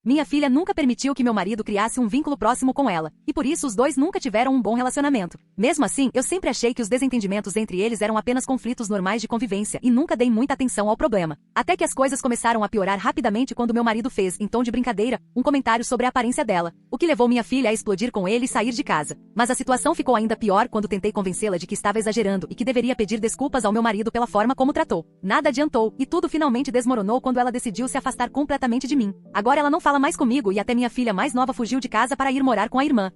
Minha filha nunca permitiu que meu marido criasse um vínculo próximo com ela, e por isso os dois nunca tiveram um bom relacionamento. Mesmo assim, eu sempre achei que os desentendimentos entre eles eram apenas conflitos normais de convivência e nunca dei muita atenção ao problema. Até que as coisas começaram a piorar rapidamente quando meu marido fez, em tom de brincadeira, um comentário sobre a aparência dela, o que levou minha filha a explodir com ele e sair de casa. Mas a situação ficou ainda pior quando tentei convencê-la de que estava exagerando e que deveria pedir desculpas ao meu marido pela forma como tratou. Nada adiantou, e tudo finalmente desmoronou quando ela decidiu se afastar completamente de mim. Agora ela não fala mais comigo e até minha filha mais nova fugiu de casa para ir morar com a irmã.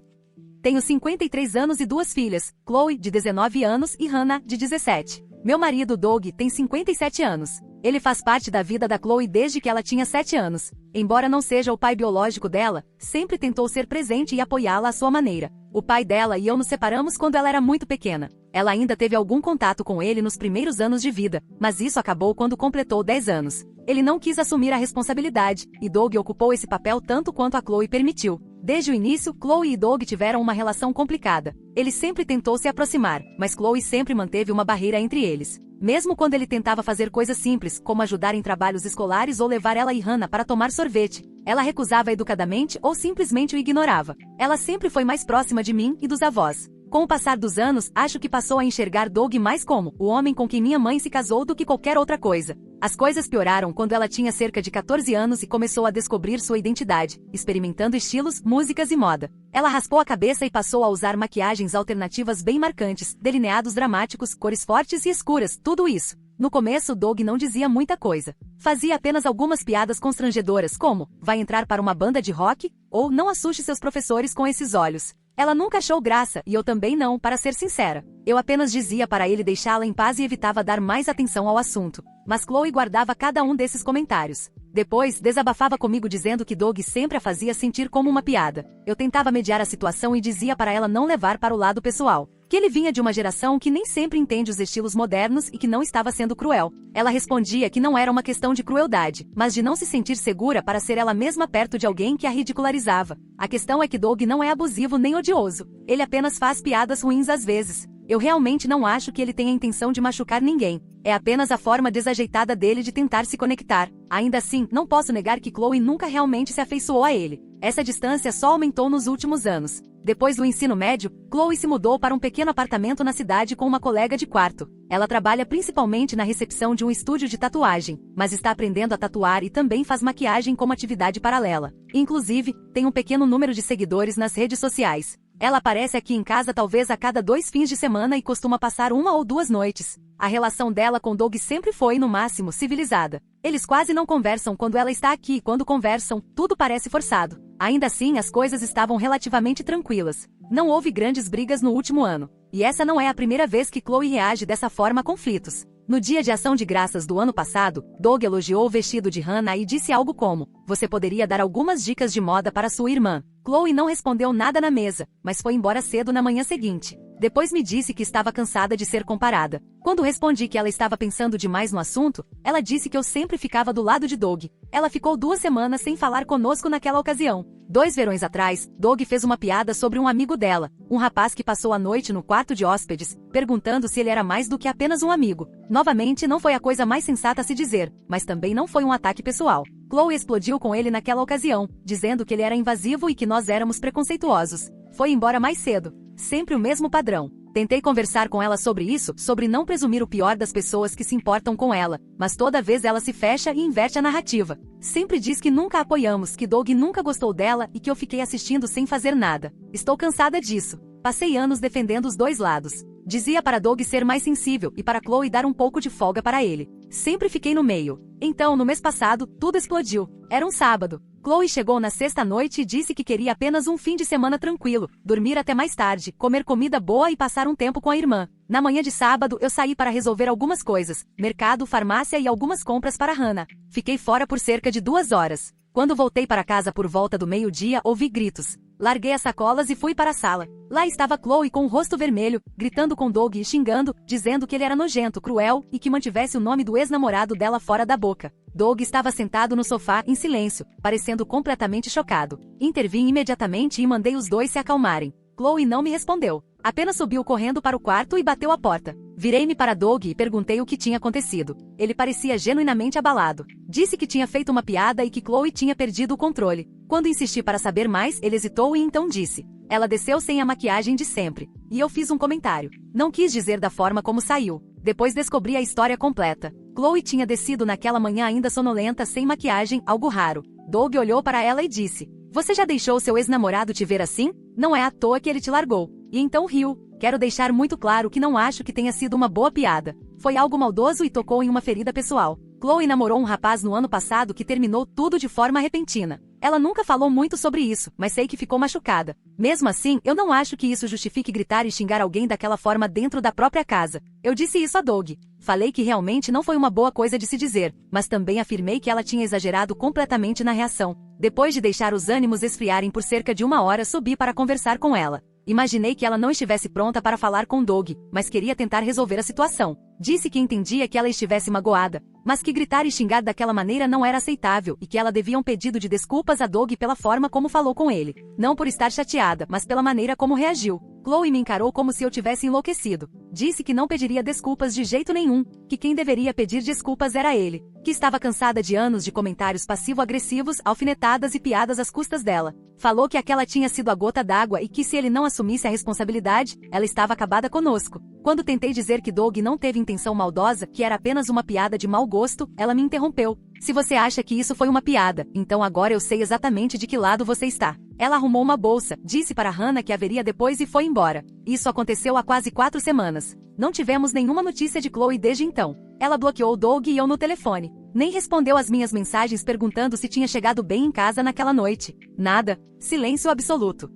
Tenho 53 anos e 2 filhas, Chloe, de 19 anos, e Hannah, de 17. Meu marido, Doug, tem 57 anos. Ele faz parte da vida da Chloe desde que ela tinha 7 anos. Embora não seja o pai biológico dela, sempre tentou ser presente e apoiá-la à sua maneira. O pai dela e eu nos separamos quando ela era muito pequena. Ela ainda teve algum contato com ele nos primeiros anos de vida, mas isso acabou quando completou 10 anos. Ele não quis assumir a responsabilidade, e Doug ocupou esse papel tanto quanto a Chloe permitiu. Desde o início, Chloe e Doug tiveram uma relação complicada. Ele sempre tentou se aproximar, mas Chloe sempre manteve uma barreira entre eles. Mesmo quando ele tentava fazer coisas simples, como ajudar em trabalhos escolares ou levar ela e Hannah para tomar sorvete, ela recusava educadamente ou simplesmente o ignorava. Ela sempre foi mais próxima de mim e dos avós. Com o passar dos anos, acho que passou a enxergar Doug mais como o homem com quem minha mãe se casou do que qualquer outra coisa. As coisas pioraram quando ela tinha cerca de 14 anos e começou a descobrir sua identidade, experimentando estilos, músicas e moda. Ela raspou a cabeça e passou a usar maquiagens alternativas bem marcantes, delineados dramáticos, cores fortes e escuras, tudo isso. No começo, Doug não dizia muita coisa. Fazia apenas algumas piadas constrangedoras como, vai entrar para uma banda de rock? Ou não assuste seus professores com esses olhos. Ela nunca achou graça, e eu também não, para ser sincera. Eu apenas dizia para ele deixá-la em paz e evitava dar mais atenção ao assunto. Mas Chloe guardava cada um desses comentários. Depois, desabafava comigo dizendo que Doug sempre a fazia sentir como uma piada. Eu tentava mediar a situação e dizia para ela não levar para o lado pessoal. Que ele vinha de uma geração que nem sempre entende os estilos modernos e que não estava sendo cruel. Ela respondia que não era uma questão de crueldade, mas de não se sentir segura para ser ela mesma perto de alguém que a ridicularizava. A questão é que Doug não é abusivo nem odioso. Ele apenas faz piadas ruins às vezes. Eu realmente não acho que ele tenha a intenção de machucar ninguém. É apenas a forma desajeitada dele de tentar se conectar. Ainda assim, não posso negar que Chloe nunca realmente se afeiçoou a ele. Essa distância só aumentou nos últimos anos. Depois do ensino médio, Chloe se mudou para um pequeno apartamento na cidade com uma colega de quarto. Ela trabalha principalmente na recepção de um estúdio de tatuagem, mas está aprendendo a tatuar e também faz maquiagem como atividade paralela. Inclusive, tem um pequeno número de seguidores nas redes sociais. Ela aparece aqui em casa talvez a cada 2 fins de semana e costuma passar 1 ou 2 noites. A relação dela com Doug sempre foi, no máximo, civilizada. Eles quase não conversam quando ela está aqui e quando conversam, tudo parece forçado. Ainda assim, as coisas estavam relativamente tranquilas. Não houve grandes brigas no último ano. E essa não é a primeira vez que Chloe reage dessa forma a conflitos. No dia de ação de graças do ano passado, Doug elogiou o vestido de Hannah e disse algo como, você poderia dar algumas dicas de moda para sua irmã. Chloe não respondeu nada na mesa, mas foi embora cedo na manhã seguinte. Depois me disse que estava cansada de ser comparada. Quando respondi que ela estava pensando demais no assunto, ela disse que eu sempre ficava do lado de Doug. Ela ficou 2 semanas sem falar conosco naquela ocasião. 2 verões atrás, Doug fez uma piada sobre um amigo dela, um rapaz que passou a noite no quarto de hóspedes, perguntando se ele era mais do que apenas um amigo. Novamente, não foi a coisa mais sensata a se dizer, mas também não foi um ataque pessoal. Chloe explodiu com ele naquela ocasião, dizendo que ele era invasivo e que nós éramos preconceituosos. Foi embora mais cedo. Sempre o mesmo padrão. Tentei conversar com ela sobre isso, sobre não presumir o pior das pessoas que se importam com ela, mas toda vez ela se fecha e inverte a narrativa. Sempre diz que nunca a apoiamos, que Doug nunca gostou dela e que eu fiquei assistindo sem fazer nada. Estou cansada disso. Passei anos defendendo os 2 lados. Dizia para Doug ser mais sensível e para Chloe dar um pouco de folga para ele. Sempre fiquei no meio. Então, no mês passado, tudo explodiu. Era um sábado. Chloe chegou na sexta-noite e disse que queria apenas um fim de semana tranquilo, dormir até mais tarde, comer comida boa e passar um tempo com a irmã. Na manhã de sábado, eu saí para resolver algumas coisas, mercado, farmácia e algumas compras para Hannah. Fiquei fora por cerca de 2 horas. Quando voltei para casa por volta do meio-dia, ouvi gritos. Larguei as sacolas e fui para a sala. Lá estava Chloe com o rosto vermelho, gritando com Doug e xingando, dizendo que ele era nojento, cruel e que mantivesse o nome do ex-namorado dela fora da boca. Doug estava sentado no sofá, em silêncio, parecendo completamente chocado. Intervim imediatamente e mandei os 2 se acalmarem. Chloe não me respondeu. Apenas subiu correndo para o quarto e bateu a porta. Virei-me para Doug e perguntei o que tinha acontecido. Ele parecia genuinamente abalado. Disse que tinha feito uma piada e que Chloe tinha perdido o controle. Quando insisti para saber mais, ele hesitou e então disse: ela desceu sem a maquiagem de sempre. E eu fiz um comentário. Não quis dizer da forma como saiu. Depois descobri a história completa. Chloe tinha descido naquela manhã ainda sonolenta, sem maquiagem, algo raro. Doug olhou para ela e disse: você já deixou seu ex-namorado te ver assim? Não é à toa que ele te largou. E então riu. Quero deixar muito claro que não acho que tenha sido uma boa piada. Foi algo maldoso e tocou em uma ferida pessoal. Chloe namorou um rapaz no ano passado que terminou tudo de forma repentina. Ela nunca falou muito sobre isso, mas sei que ficou machucada. Mesmo assim, eu não acho que isso justifique gritar e xingar alguém daquela forma dentro da própria casa. Eu disse isso a Doug. Falei que realmente não foi uma boa coisa de se dizer, mas também afirmei que ela tinha exagerado completamente na reação. Depois de deixar os ânimos esfriarem por cerca de 1 hora, subi para conversar com ela. Imaginei que ela não estivesse pronta para falar com Doug, mas queria tentar resolver a situação. Disse que entendia que ela estivesse magoada, mas que gritar e xingar daquela maneira não era aceitável e que ela devia um pedido de desculpas a Doug pela forma como falou com ele. Não por estar chateada, mas pela maneira como reagiu. Chloe me encarou como se eu tivesse enlouquecido. Disse que não pediria desculpas de jeito nenhum, que quem deveria pedir desculpas era ele, que estava cansada de anos de comentários passivo-agressivos, alfinetadas e piadas às custas dela. Falou que aquela tinha sido a gota d'água e que se ele não assumisse a responsabilidade, ela estava acabada conosco. Quando tentei dizer que Doug não teve intenção maldosa, que era apenas uma piada de mau gosto, ela me interrompeu. Se você acha que isso foi uma piada, então agora eu sei exatamente de que lado você está. Ela arrumou uma bolsa, disse para Hannah que haveria depois e foi embora. Isso aconteceu há quase 4 semanas. Não tivemos nenhuma notícia de Chloe desde então. Ela bloqueou Doug e eu no telefone. Nem respondeu às minhas mensagens perguntando se tinha chegado bem em casa naquela noite. Nada. Silêncio absoluto.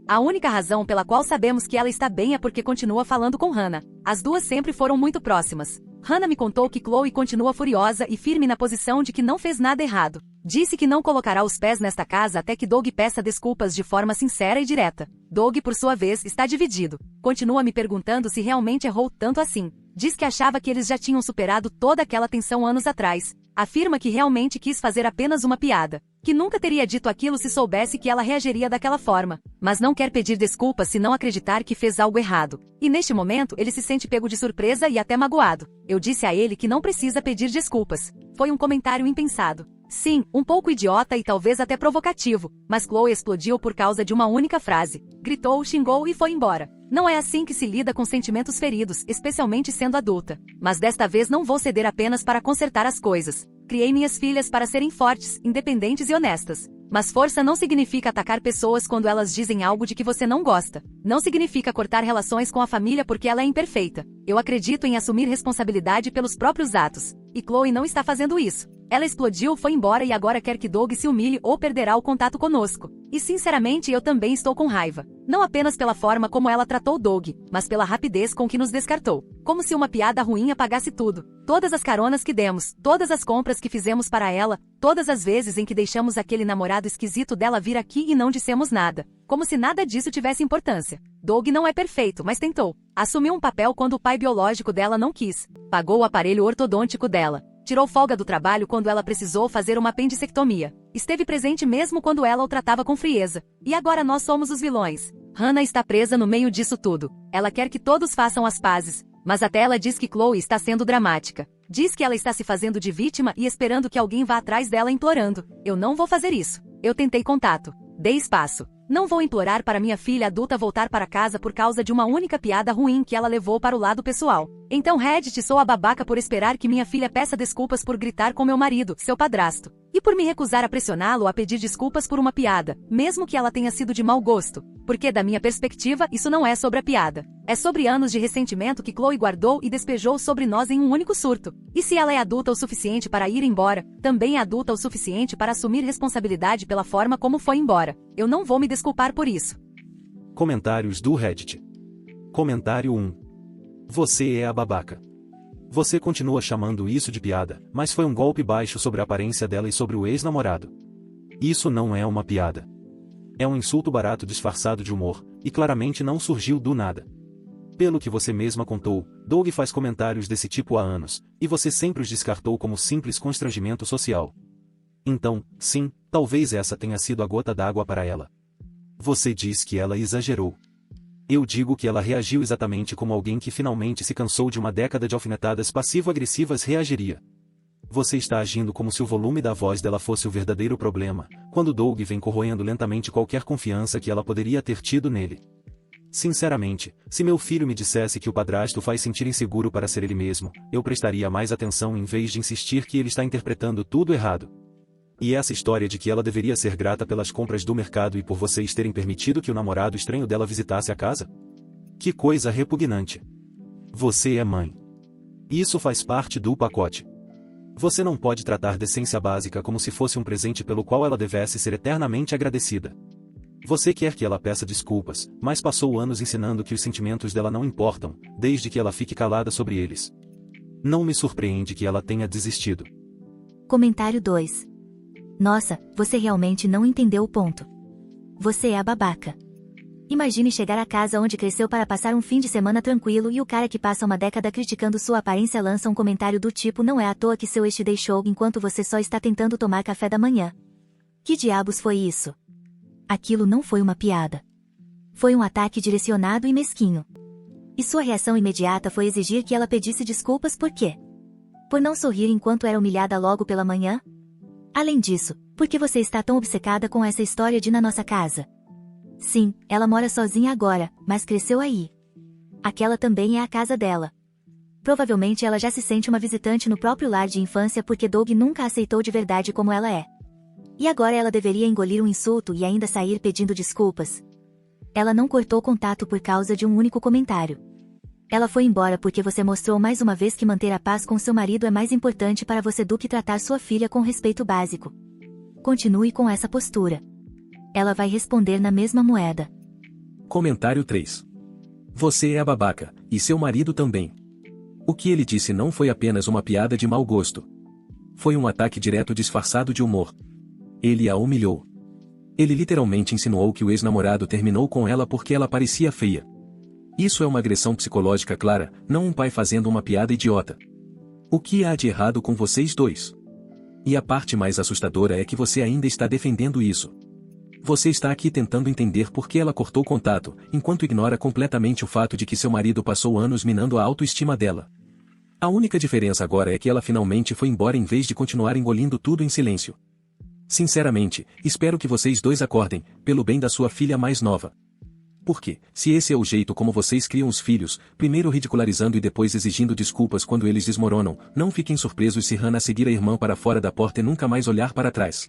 A única razão pela qual sabemos que ela está bem é porque continua falando com Hannah. As duas sempre foram muito próximas. Hannah me contou que Chloe continua furiosa e firme na posição de que não fez nada errado. Disse que não colocará os pés nesta casa até que Doug peça desculpas de forma sincera e direta. Doug, por sua vez, está dividido. Continua me perguntando se realmente errou tanto assim. Diz que achava que eles já tinham superado toda aquela tensão anos atrás. Afirma que realmente quis fazer apenas uma piada. Que nunca teria dito aquilo se soubesse que ela reagiria daquela forma. Mas não quer pedir desculpas se não acreditar que fez algo errado. E neste momento ele se sente pego de surpresa e até magoado. Eu disse a ele que não precisa pedir desculpas. Foi um comentário impensado. Sim, um pouco idiota e talvez até provocativo, mas Chloe explodiu por causa de uma única frase. Gritou, xingou e foi embora. Não é assim que se lida com sentimentos feridos, especialmente sendo adulta. Mas desta vez não vou ceder apenas para consertar as coisas. Criei minhas filhas para serem fortes, independentes e honestas. Mas força não significa atacar pessoas quando elas dizem algo de que você não gosta. Não significa cortar relações com a família porque ela é imperfeita. Eu acredito em assumir responsabilidade pelos próprios atos. E Chloe não está fazendo isso. Ela explodiu, foi embora e agora quer que Doug se humilhe ou perderá o contato conosco. E sinceramente eu também estou com raiva. Não apenas pela forma como ela tratou Doug, mas pela rapidez com que nos descartou. Como se uma piada ruim apagasse tudo. Todas as caronas que demos, todas as compras que fizemos para ela, todas as vezes em que deixamos aquele namorado esquisito dela vir aqui e não dissemos nada. Como se nada disso tivesse importância. Doug não é perfeito, mas tentou. Assumiu um papel quando o pai biológico dela não quis. Pagou o aparelho ortodôntico dela. Tirou folga do trabalho quando ela precisou fazer uma apendicectomia. Esteve presente mesmo quando ela o tratava com frieza. E agora nós somos os vilões. Hannah está presa no meio disso tudo. Ela quer que todos façam as pazes. Mas até ela diz que Chloe está sendo dramática. Diz que ela está se fazendo de vítima e esperando que alguém vá atrás dela implorando. Eu não vou fazer isso. Eu tentei contato. Dei espaço. Não vou implorar para minha filha adulta voltar para casa por causa de uma única piada ruim que ela levou para o lado pessoal. Então Reddit, sou a babaca por esperar que minha filha peça desculpas por gritar com meu marido, seu padrasto. E por me recusar a pressioná-lo a pedir desculpas por uma piada, mesmo que ela tenha sido de mau gosto. Porque da minha perspectiva, isso não é sobre a piada. É sobre anos de ressentimento que Chloe guardou e despejou sobre nós em um único surto. E se ela é adulta o suficiente para ir embora, também é adulta o suficiente para assumir responsabilidade pela forma como foi embora. Eu não vou me desculpar por isso. Comentários do Reddit. Comentário 1. Você é a babaca. Você continua chamando isso de piada, mas foi um golpe baixo sobre a aparência dela e sobre o ex-namorado. Isso não é uma piada. É um insulto barato disfarçado de humor, e claramente não surgiu do nada. Pelo que você mesma contou, Doug faz comentários desse tipo há anos, e você sempre os descartou como simples constrangimento social. Então, sim, talvez essa tenha sido a gota d'água para ela. Você diz que ela exagerou. Eu digo que ela reagiu exatamente como alguém que finalmente se cansou de uma década de alfinetadas passivo-agressivas reagiria. Você está agindo como se o volume da voz dela fosse o verdadeiro problema, quando Doug vem corroendo lentamente qualquer confiança que ela poderia ter tido nele. Sinceramente, se meu filho me dissesse que o padrasto faz sentir inseguro para ser ele mesmo, eu prestaria mais atenção em vez de insistir que ele está interpretando tudo errado. E essa história de que ela deveria ser grata pelas compras do mercado e por vocês terem permitido que o namorado estranho dela visitasse a casa? Que coisa repugnante. Você é mãe. Isso faz parte do pacote. Você não pode tratar decência básica como se fosse um presente pelo qual ela devesse ser eternamente agradecida. Você quer que ela peça desculpas, mas passou anos ensinando que os sentimentos dela não importam, desde que ela fique calada sobre eles. Não me surpreende que ela tenha desistido. Comentário 2. Nossa, você realmente não entendeu o ponto. Você é a babaca. Imagine chegar à casa onde cresceu para passar um fim de semana tranquilo e o cara que passa uma década criticando sua aparência lança um comentário do tipo: não é à toa que seu ex te deixou enquanto você só está tentando tomar café da manhã. Que diabos foi isso? Aquilo não foi uma piada. Foi um ataque direcionado e mesquinho. E sua reação imediata foi exigir que ela pedisse desculpas por quê? Por não sorrir enquanto era humilhada logo pela manhã? Além disso, por que você está tão obcecada com essa história de na nossa casa? Sim, ela mora sozinha agora, mas cresceu aí. Aquela também é a casa dela. Provavelmente ela já se sente uma visitante no próprio lar de infância porque Doug nunca a aceitou de verdade como ela é. E agora ela deveria engolir um insulto e ainda sair pedindo desculpas. Ela não cortou contato por causa de um único comentário. Ela foi embora porque você mostrou mais uma vez que manter a paz com seu marido é mais importante para você do que tratar sua filha com respeito básico. Continue com essa postura. Ela vai responder na mesma moeda. Comentário 3. Você é a babaca, e seu marido também. O que ele disse não foi apenas uma piada de mau gosto. Foi um ataque direto disfarçado de humor. Ele a humilhou. Ele literalmente insinuou que o ex-namorado terminou com ela porque ela parecia feia. Isso é uma agressão psicológica clara, não um pai fazendo uma piada idiota. O que há de errado com vocês dois? E a parte mais assustadora é que você ainda está defendendo isso. Você está aqui tentando entender por que ela cortou contato, enquanto ignora completamente o fato de que seu marido passou anos minando a autoestima dela. A única diferença agora é que ela finalmente foi embora em vez de continuar engolindo tudo em silêncio. Sinceramente, espero que vocês dois acordem, pelo bem da sua filha mais nova. Porque, se esse é o jeito como vocês criam os filhos, primeiro ridicularizando e depois exigindo desculpas quando eles desmoronam, não fiquem surpresos se Hannah seguir a irmã para fora da porta e nunca mais olhar para trás.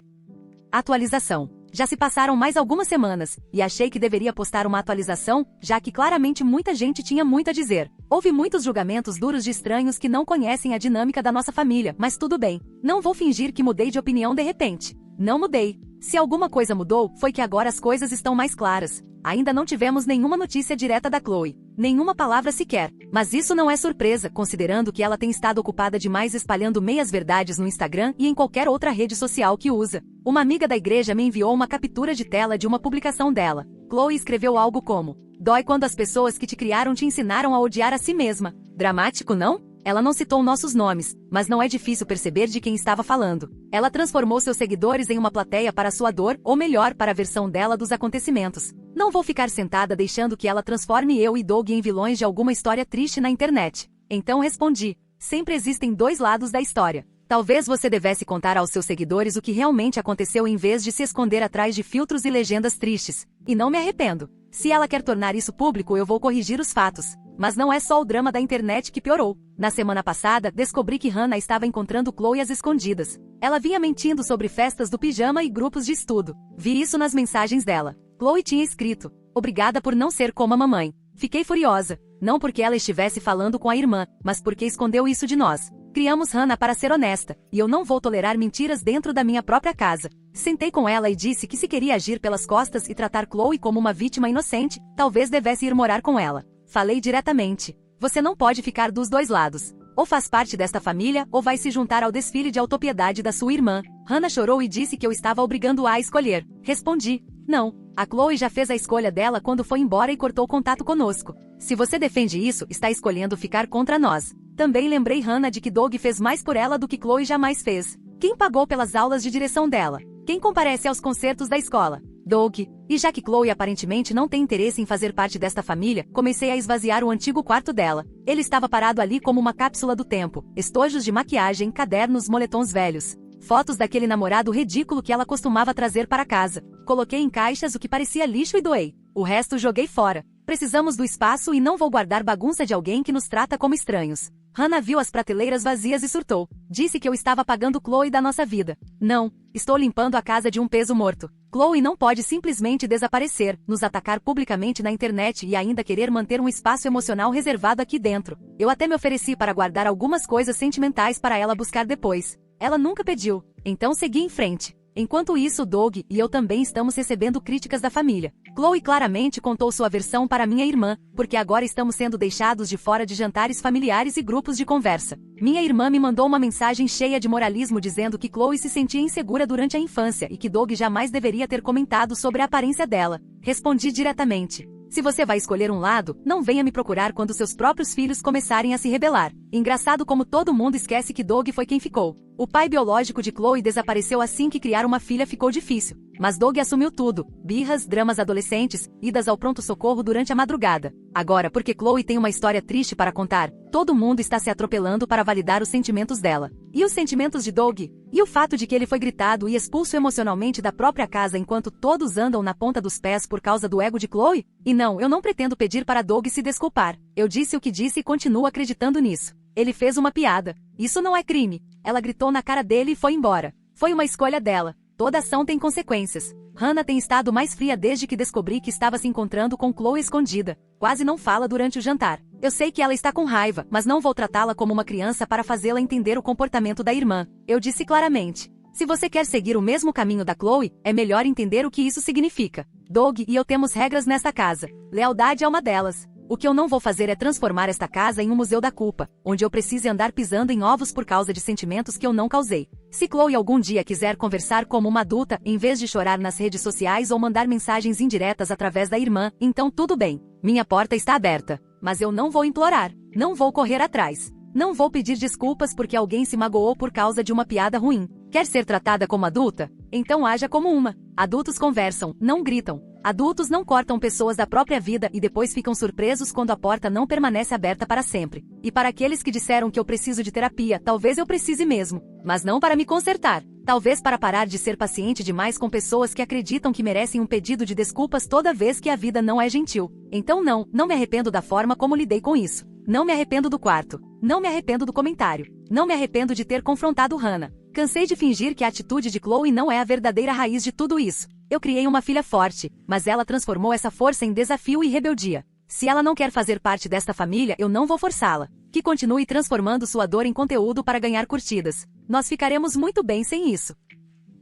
Atualização. Já se passaram mais algumas semanas, e achei que deveria postar uma atualização, já que claramente muita gente tinha muito a dizer. Houve muitos julgamentos duros de estranhos que não conhecem a dinâmica da nossa família, mas tudo bem. Não vou fingir que mudei de opinião de repente. Não mudei. Se alguma coisa mudou, foi que agora as coisas estão mais claras. Ainda não tivemos nenhuma notícia direta da Chloe. Nenhuma palavra sequer. Mas isso não é surpresa, considerando que ela tem estado ocupada demais espalhando meias-verdades no Instagram e em qualquer outra rede social que usa. Uma amiga da igreja me enviou uma captura de tela de uma publicação dela. Chloe escreveu algo como: "Dói quando as pessoas que te criaram te ensinaram a odiar a si mesma." Dramático, não? Ela não citou nossos nomes, mas não é difícil perceber de quem estava falando. Ela transformou seus seguidores em uma plateia para sua dor, ou melhor, para a versão dela dos acontecimentos. Não vou ficar sentada deixando que ela transforme eu e Doug em vilões de alguma história triste na internet. Então respondi: sempre existem dois lados da história. Talvez você devesse contar aos seus seguidores o que realmente aconteceu em vez de se esconder atrás de filtros e legendas tristes. E não me arrependo. Se ela quer tornar isso público, eu vou corrigir os fatos. Mas não é só o drama da internet que piorou. Na semana passada, descobri que Hannah estava encontrando Chloe às escondidas. Ela vinha mentindo sobre festas do pijama e grupos de estudo. Vi isso nas mensagens dela. Chloe tinha escrito: "Obrigada por não ser como a mamãe." Fiquei furiosa. Não porque ela estivesse falando com a irmã, mas porque escondeu isso de nós. Criamos Hannah para ser honesta, e eu não vou tolerar mentiras dentro da minha própria casa. Sentei com ela e disse que se queria agir pelas costas e tratar Chloe como uma vítima inocente, talvez devesse ir morar com ela. Falei diretamente: você não pode ficar dos dois lados. Ou faz parte desta família, ou vai se juntar ao desfile de autopiedade da sua irmã. Hannah chorou e disse que eu estava obrigando-a a escolher. Respondi: não. A Chloe já fez a escolha dela quando foi embora e cortou contato conosco. Se você defende isso, está escolhendo ficar contra nós. Também lembrei Hannah de que Doug fez mais por ela do que Chloe jamais fez. Quem pagou pelas aulas de direção dela? Quem comparece aos concertos da escola? Doug, e já que Chloe aparentemente não tem interesse em fazer parte desta família, comecei a esvaziar o antigo quarto dela. Ele estava parado ali como uma cápsula do tempo, estojos de maquiagem, cadernos, moletons velhos. Fotos daquele namorado ridículo que ela costumava trazer para casa. Coloquei em caixas o que parecia lixo e doei. O resto joguei fora. Precisamos do espaço e não vou guardar bagunça de alguém que nos trata como estranhos. Hannah viu as prateleiras vazias e surtou. Disse que eu estava pagando Chloe da nossa vida. Não, estou limpando a casa de um peso morto. Chloe não pode simplesmente desaparecer, nos atacar publicamente na internet e ainda querer manter um espaço emocional reservado aqui dentro. Eu até me ofereci para guardar algumas coisas sentimentais para ela buscar depois. Ela nunca pediu, então segui em frente. Enquanto isso, Doug e eu também estamos recebendo críticas da família. Chloe claramente contou sua versão para minha irmã, porque agora estamos sendo deixados de fora de jantares familiares e grupos de conversa. Minha irmã me mandou uma mensagem cheia de moralismo dizendo que Chloe se sentia insegura durante a infância e que Doug jamais deveria ter comentado sobre a aparência dela. Respondi diretamente: se você vai escolher um lado, não venha me procurar quando seus próprios filhos começarem a se rebelar. Engraçado como todo mundo esquece que Doug foi quem ficou. O pai biológico de Chloe desapareceu assim que criar uma filha ficou difícil. Mas Doug assumiu tudo: birras, dramas adolescentes, idas ao pronto-socorro durante a madrugada. Agora, porque Chloe tem uma história triste para contar, todo mundo está se atropelando para validar os sentimentos dela. E os sentimentos de Doug? E o fato de que ele foi gritado e expulso emocionalmente da própria casa enquanto todos andam na ponta dos pés por causa do ego de Chloe? E não, eu não pretendo pedir para Doug se desculpar. Eu disse o que disse e continuo acreditando nisso. Ele fez uma piada. Isso não é crime. Ela gritou na cara dele e foi embora. Foi uma escolha dela. Toda ação tem consequências. Hannah tem estado mais fria desde que descobri que estava se encontrando com Chloe escondida. Quase não fala durante o jantar. Eu sei que ela está com raiva, mas não vou tratá-la como uma criança para fazê-la entender o comportamento da irmã. Eu disse claramente: se você quer seguir o mesmo caminho da Chloe, é melhor entender o que isso significa. Doug e eu temos regras nesta casa. Lealdade é uma delas. O que eu não vou fazer é transformar esta casa em um museu da culpa, onde eu precise andar pisando em ovos por causa de sentimentos que eu não causei. Se Chloe algum dia quiser conversar como uma adulta, em vez de chorar nas redes sociais ou mandar mensagens indiretas através da irmã, então tudo bem. Minha porta está aberta. Mas eu não vou implorar. Não vou correr atrás. Não vou pedir desculpas porque alguém se magoou por causa de uma piada ruim. Quer ser tratada como adulta? Então haja como uma. Adultos conversam, não gritam. Adultos não cortam pessoas da própria vida e depois ficam surpresos quando a porta não permanece aberta para sempre. E para aqueles que disseram que eu preciso de terapia, talvez eu precise mesmo. Mas não para me consertar. Talvez para parar de ser paciente demais com pessoas que acreditam que merecem um pedido de desculpas toda vez que a vida não é gentil. Então não me arrependo da forma como lidei com isso. Não me arrependo do quarto. Não me arrependo do comentário. Não me arrependo de ter confrontado Hannah. Cansei de fingir que a atitude de Chloe não é a verdadeira raiz de tudo isso. Eu criei uma filha forte, mas ela transformou essa força em desafio e rebeldia. Se ela não quer fazer parte desta família, eu não vou forçá-la. Que continue transformando sua dor em conteúdo para ganhar curtidas. Nós ficaremos muito bem sem isso.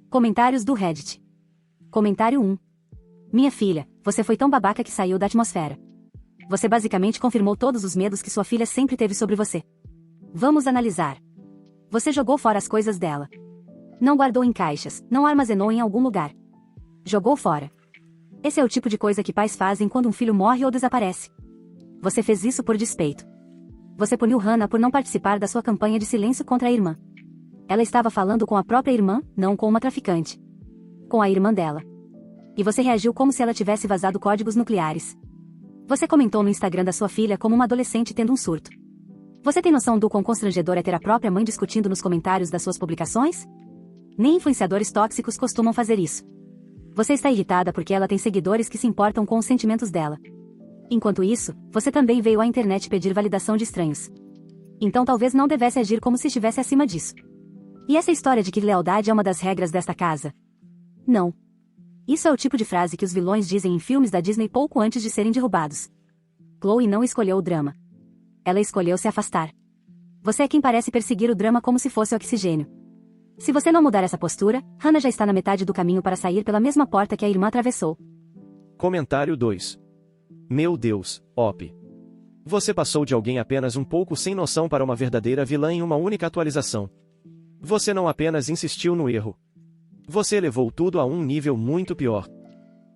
Comentários do Reddit. Comentário 1. Minha filha, você foi tão babaca que saiu da atmosfera. Você basicamente confirmou todos os medos que sua filha sempre teve sobre você. Vamos analisar. Você jogou fora as coisas dela. Não guardou em caixas, não armazenou em algum lugar. Jogou fora. Esse é o tipo de coisa que pais fazem quando um filho morre ou desaparece. Você fez isso por despeito. Você puniu Hannah por não participar da sua campanha de silêncio contra a irmã. Ela estava falando com a própria irmã, não com uma traficante. Com a irmã dela. E você reagiu como se ela tivesse vazado códigos nucleares. Você comentou no Instagram da sua filha como uma adolescente tendo um surto. Você tem noção do quão constrangedor é ter a própria mãe discutindo nos comentários das suas publicações? Nem influenciadores tóxicos costumam fazer isso. Você está irritada porque ela tem seguidores que se importam com os sentimentos dela. Enquanto isso, você também veio à internet pedir validação de estranhos. Então talvez não devesse agir como se estivesse acima disso. E essa história de que lealdade é uma das regras desta casa? Não. Isso é o tipo de frase que os vilões dizem em filmes da Disney pouco antes de serem derrubados. Chloe não escolheu o drama. Ela escolheu se afastar. Você é quem parece perseguir o drama como se fosse oxigênio. Se você não mudar essa postura, Hannah já está na metade do caminho para sair pela mesma porta que a irmã atravessou. Comentário 2. Meu Deus, Op. Você passou de alguém apenas um pouco sem noção para uma verdadeira vilã em uma única atualização. Você não apenas insistiu no erro. Você elevou tudo a um nível muito pior.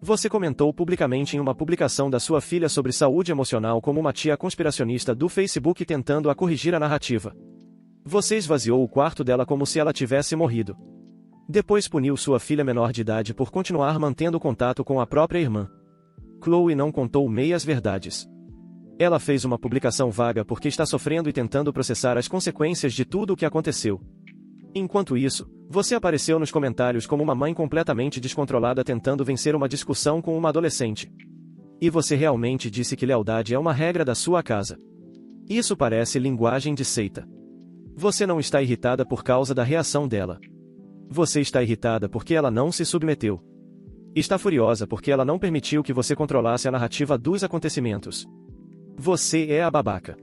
Você comentou publicamente em uma publicação da sua filha sobre saúde emocional como uma tia conspiracionista do Facebook tentando a corrigir a narrativa. Você esvaziou o quarto dela como se ela tivesse morrido. Depois puniu sua filha menor de idade por continuar mantendo contato com a própria irmã. Chloe não contou meias verdades. Ela fez uma publicação vaga porque está sofrendo e tentando processar as consequências de tudo o que aconteceu. Enquanto isso, você apareceu nos comentários como uma mãe completamente descontrolada tentando vencer uma discussão com uma adolescente. E você realmente disse que lealdade é uma regra da sua casa. Isso parece linguagem de seita. Você não está irritada por causa da reação dela. Você está irritada porque ela não se submeteu. Está furiosa porque ela não permitiu que você controlasse a narrativa dos acontecimentos. Você é a babaca.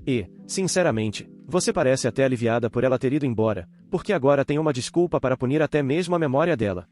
E, sinceramente, você parece até aliviada por ela ter ido embora, porque agora tem uma desculpa para punir até mesmo a memória dela.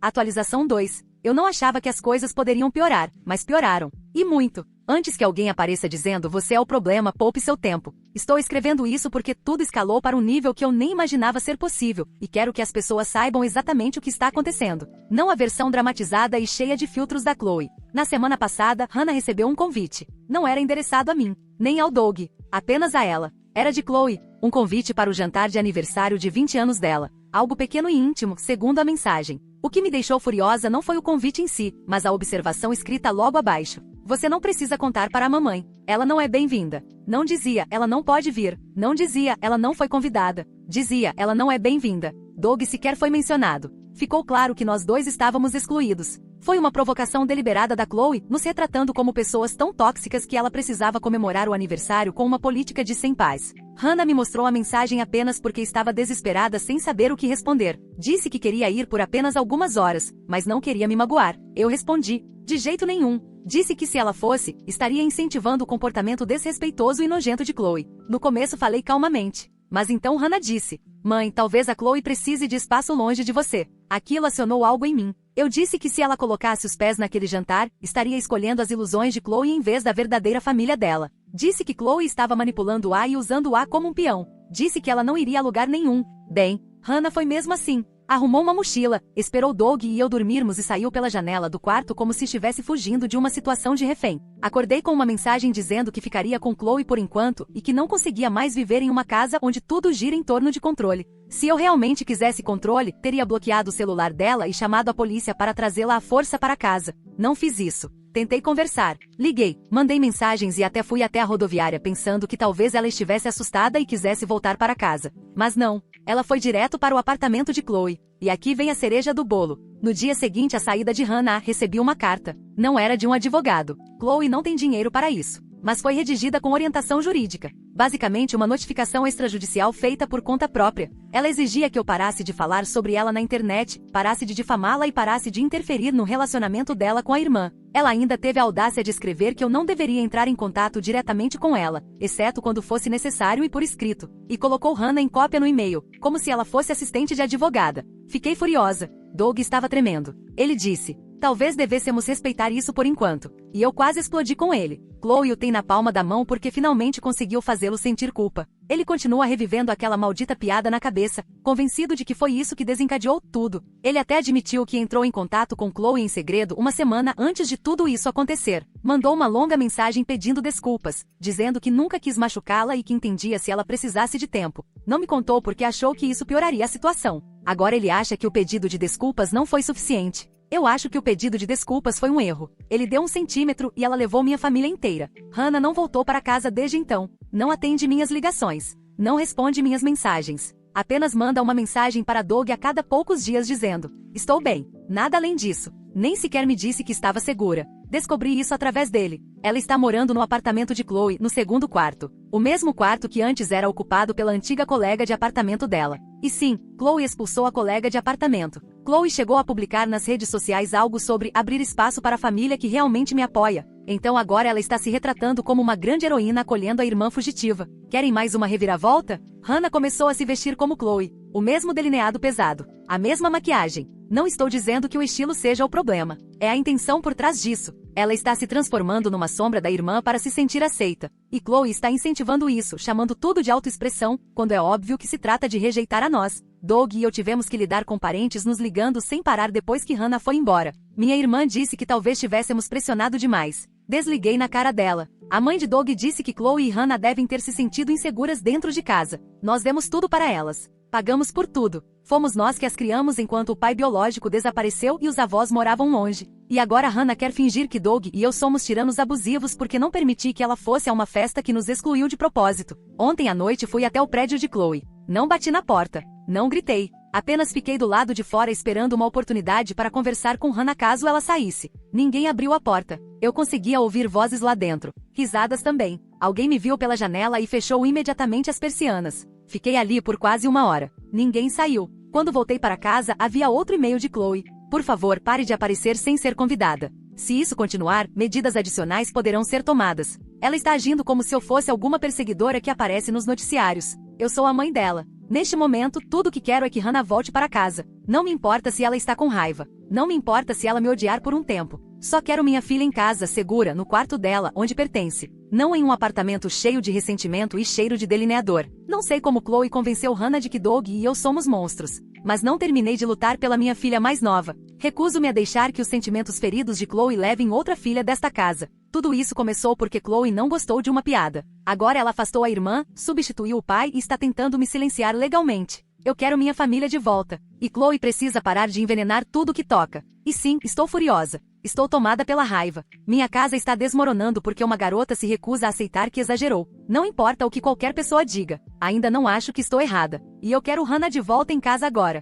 Atualização 2. Eu não achava que as coisas poderiam piorar, mas pioraram. E muito. Antes que alguém apareça dizendo você é o problema, poupe seu tempo. Estou escrevendo isso porque tudo escalou para um nível que eu nem imaginava ser possível, e quero que as pessoas saibam exatamente o que está acontecendo. Não a versão dramatizada e cheia de filtros da Chloe. Na semana passada, Hannah recebeu um convite. Não era endereçado a mim, nem ao Doug, apenas a ela. Era de Chloe, um convite para o jantar de aniversário de 20 anos dela. Algo pequeno e íntimo, segundo a mensagem. O que me deixou furiosa não foi o convite em si, mas a observação escrita logo abaixo. Você não precisa contar para a mamãe. Ela não é bem-vinda. Não dizia, ela não pode vir. Não dizia, ela não foi convidada. Dizia, ela não é bem-vinda. Doug sequer foi mencionado. Ficou claro que nós dois estávamos excluídos. Foi uma provocação deliberada da Chloe, nos retratando como pessoas tão tóxicas que ela precisava comemorar o aniversário com uma política de sem paz. Hannah me mostrou a mensagem apenas porque estava desesperada sem saber o que responder. Disse que queria ir por apenas algumas horas, mas não queria me magoar. Eu respondi, de jeito nenhum. Disse que se ela fosse, estaria incentivando o comportamento desrespeitoso e nojento de Chloe. No começo falei calmamente. Mas então Hannah disse, mãe, talvez a Chloe precise de espaço longe de você. Aquilo acionou algo em mim. Eu disse que se ela colocasse os pés naquele jantar, estaria escolhendo as ilusões de Chloe em vez da verdadeira família dela. Disse que Chloe estava manipulando-a e usando-a como um peão. Disse que ela não iria a lugar nenhum. Bem, Hannah foi mesmo assim. Arrumou uma mochila, esperou Doug e eu dormirmos e saiu pela janela do quarto como se estivesse fugindo de uma situação de refém. Acordei com uma mensagem dizendo que ficaria com Chloe por enquanto e que não conseguia mais viver em uma casa onde tudo gira em torno de controle. Se eu realmente quisesse controle, teria bloqueado o celular dela e chamado a polícia para trazê-la à força para casa. Não fiz isso. Tentei conversar. Liguei, mandei mensagens e até fui até a rodoviária pensando que talvez ela estivesse assustada e quisesse voltar para casa. Mas não. Ela foi direto para o apartamento de Chloe. E aqui vem a cereja do bolo. No dia seguinte à saída de Hannah, recebi uma carta. Não era de um advogado. Chloe não tem dinheiro para isso. Mas foi redigida com orientação jurídica. Basicamente uma notificação extrajudicial feita por conta própria. Ela exigia que eu parasse de falar sobre ela na internet, parasse de difamá-la e parasse de interferir no relacionamento dela com a irmã. Ela ainda teve a audácia de escrever que eu não deveria entrar em contato diretamente com ela, exceto quando fosse necessário e por escrito. E colocou Hannah em cópia no e-mail, como se ela fosse assistente de advogada. Fiquei furiosa. Doug estava tremendo. Ele disse, talvez devêssemos respeitar isso por enquanto. E eu quase explodi com ele. Chloe o tem na palma da mão porque finalmente conseguiu fazê-lo sentir culpa. Ele continua revivendo aquela maldita piada na cabeça, convencido de que foi isso que desencadeou tudo. Ele até admitiu que entrou em contato com Chloe em segredo uma semana antes de tudo isso acontecer. Mandou uma longa mensagem pedindo desculpas, dizendo que nunca quis machucá-la e que entendia se ela precisasse de tempo. Não me contou porque achou que isso pioraria a situação. Agora ele acha que o pedido de desculpas não foi suficiente. Eu acho que o pedido de desculpas foi um erro. Ele deu 1 centímetro e ela levou minha família inteira. Hannah não voltou para casa desde então. Não atende minhas ligações. Não responde minhas mensagens. Apenas manda uma mensagem para Doug a cada poucos dias dizendo, estou bem. Nada além disso. Nem sequer me disse que estava segura. Descobri isso através dele. Ela está morando no apartamento de Chloe, no 2º quarto. O mesmo quarto que antes era ocupado pela antiga colega de apartamento dela. E sim, Chloe expulsou a colega de apartamento. Chloe chegou a publicar nas redes sociais algo sobre abrir espaço para a família que realmente me apoia. Então agora ela está se retratando como uma grande heroína acolhendo a irmã fugitiva. Querem mais uma reviravolta? Hannah começou a se vestir como Chloe. O mesmo delineado pesado. A mesma maquiagem. Não estou dizendo que o estilo seja o problema. É a intenção por trás disso. Ela está se transformando numa sombra da irmã para se sentir aceita. E Chloe está incentivando isso, chamando tudo de autoexpressão, quando é óbvio que se trata de rejeitar a nós. Doug e eu tivemos que lidar com parentes nos ligando sem parar depois que Hannah foi embora. Minha irmã disse que talvez tivéssemos pressionado demais. Desliguei na cara dela. A mãe de Doug disse que Chloe e Hannah devem ter se sentido inseguras dentro de casa. Nós demos tudo para elas. Pagamos por tudo. Fomos nós que as criamos enquanto o pai biológico desapareceu e os avós moravam longe. E agora Hannah quer fingir que Doug e eu somos tiranos abusivos porque não permiti que ela fosse a uma festa que nos excluiu de propósito. Ontem à noite fui até o prédio de Chloe. Não bati na porta. Não gritei. Apenas fiquei do lado de fora esperando uma oportunidade para conversar com Hannah caso ela saísse. Ninguém abriu a porta. Eu conseguia ouvir vozes lá dentro. Risadas também. Alguém me viu pela janela e fechou imediatamente as persianas. Fiquei ali por quase 1 hora. Ninguém saiu. Quando voltei para casa, havia outro e-mail de Chloe. Por favor, pare de aparecer sem ser convidada. Se isso continuar, medidas adicionais poderão ser tomadas. Ela está agindo como se eu fosse alguma perseguidora que aparece nos noticiários. Eu sou a mãe dela. Neste momento, tudo o que quero é que Hannah volte para casa. Não me importa se ela está com raiva. Não me importa se ela me odiar por um tempo. Só quero minha filha em casa, segura, no quarto dela, onde pertence. Não em um apartamento cheio de ressentimento e cheiro de delineador. Não sei como Chloe convenceu Hannah de que Doug e eu somos monstros. Mas não terminei de lutar pela minha filha mais nova. Recuso-me a deixar que os sentimentos feridos de Chloe levem outra filha desta casa. Tudo isso começou porque Chloe não gostou de uma piada. Agora ela afastou a irmã, substituiu o pai e está tentando me silenciar legalmente. Eu quero minha família de volta. E Chloe precisa parar de envenenar tudo que toca. E sim, estou furiosa. Estou tomada pela raiva. Minha casa está desmoronando porque uma garota se recusa a aceitar que exagerou. Não importa o que qualquer pessoa diga. Ainda não acho que estou errada. E eu quero Hannah de volta em casa agora.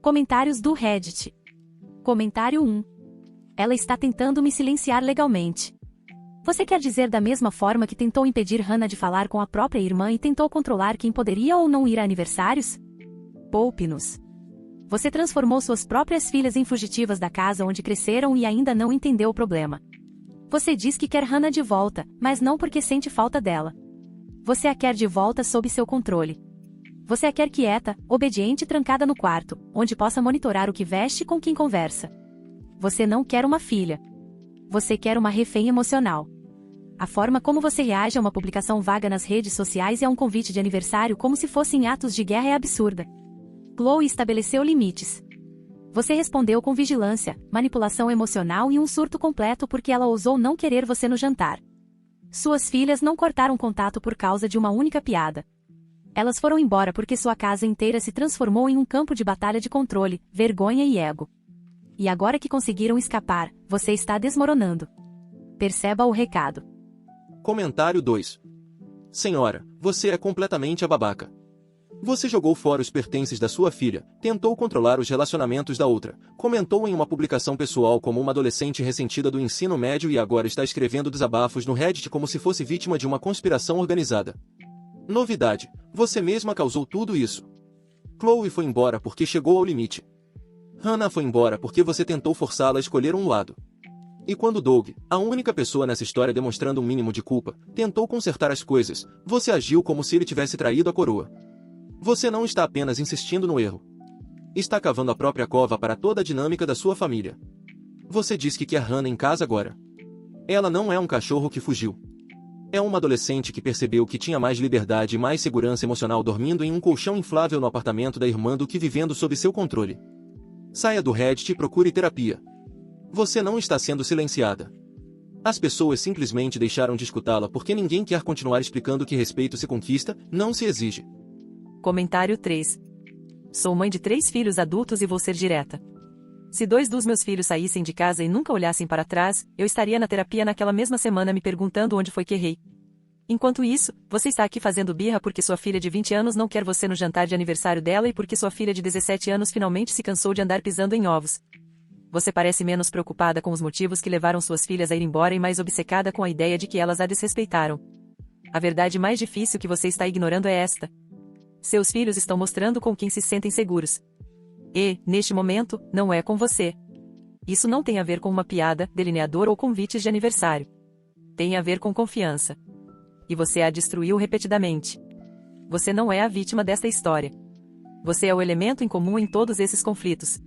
Comentários do Reddit. Comentário 1. Ela está tentando me silenciar legalmente. Você quer dizer da mesma forma que tentou impedir Hannah de falar com a própria irmã e tentou controlar quem poderia ou não ir a aniversários? Poupe-nos. Você transformou suas próprias filhas em fugitivas da casa onde cresceram e ainda não entendeu o problema. Você diz que quer Hannah de volta, mas não porque sente falta dela. Você a quer de volta sob seu controle. Você a quer quieta, obediente e trancada no quarto, onde possa monitorar o que veste e com quem conversa. Você não quer uma filha. Você quer uma refém emocional. A forma como você reage a uma publicação vaga nas redes sociais e a um convite de aniversário como se fossem atos de guerra é absurda. Chloe estabeleceu limites. Você respondeu com vigilância, manipulação emocional e um surto completo porque ela ousou não querer você no jantar. Suas filhas não cortaram contato por causa de uma única piada. Elas foram embora porque sua casa inteira se transformou em um campo de batalha de controle, vergonha e ego. E agora que conseguiram escapar, você está desmoronando. Perceba o recado. Comentário 2. Senhora, você é completamente a babaca. Você jogou fora os pertences da sua filha, tentou controlar os relacionamentos da outra, comentou em uma publicação pessoal como uma adolescente ressentida do ensino médio e agora está escrevendo desabafos no Reddit como se fosse vítima de uma conspiração organizada. Novidade, você mesma causou tudo isso. Chloe foi embora porque chegou ao limite. Hannah foi embora porque você tentou forçá-la a escolher um lado. E quando Doug, a única pessoa nessa história demonstrando um mínimo de culpa, tentou consertar as coisas, você agiu como se ele tivesse traído a coroa. Você não está apenas insistindo no erro. Está cavando a própria cova para toda a dinâmica da sua família. Você diz que quer Hannah em casa agora. Ela não é um cachorro que fugiu. É uma adolescente que percebeu que tinha mais liberdade e mais segurança emocional dormindo em um colchão inflável no apartamento da irmã do que vivendo sob seu controle. Saia do Reddit e procure terapia. Você não está sendo silenciada. As pessoas simplesmente deixaram de escutá-la porque ninguém quer continuar explicando que respeito se conquista, não se exige. Comentário 3. Sou mãe de 3 filhos adultos e vou ser direta. Se 2 dos meus filhos saíssem de casa e nunca olhassem para trás, eu estaria na terapia naquela mesma semana me perguntando onde foi que errei. Enquanto isso, você está aqui fazendo birra porque sua filha de 20 anos não quer você no jantar de aniversário dela e porque sua filha de 17 anos finalmente se cansou de andar pisando em ovos. Você parece menos preocupada com os motivos que levaram suas filhas a ir embora e mais obcecada com a ideia de que elas a desrespeitaram. A verdade mais difícil que você está ignorando é esta. Seus filhos estão mostrando com quem se sentem seguros. E, neste momento, não é com você. Isso não tem a ver com uma piada, delineador ou convites de aniversário. Tem a ver com confiança. E você a destruiu repetidamente. Você não é a vítima desta história. Você é o elemento em comum em todos esses conflitos.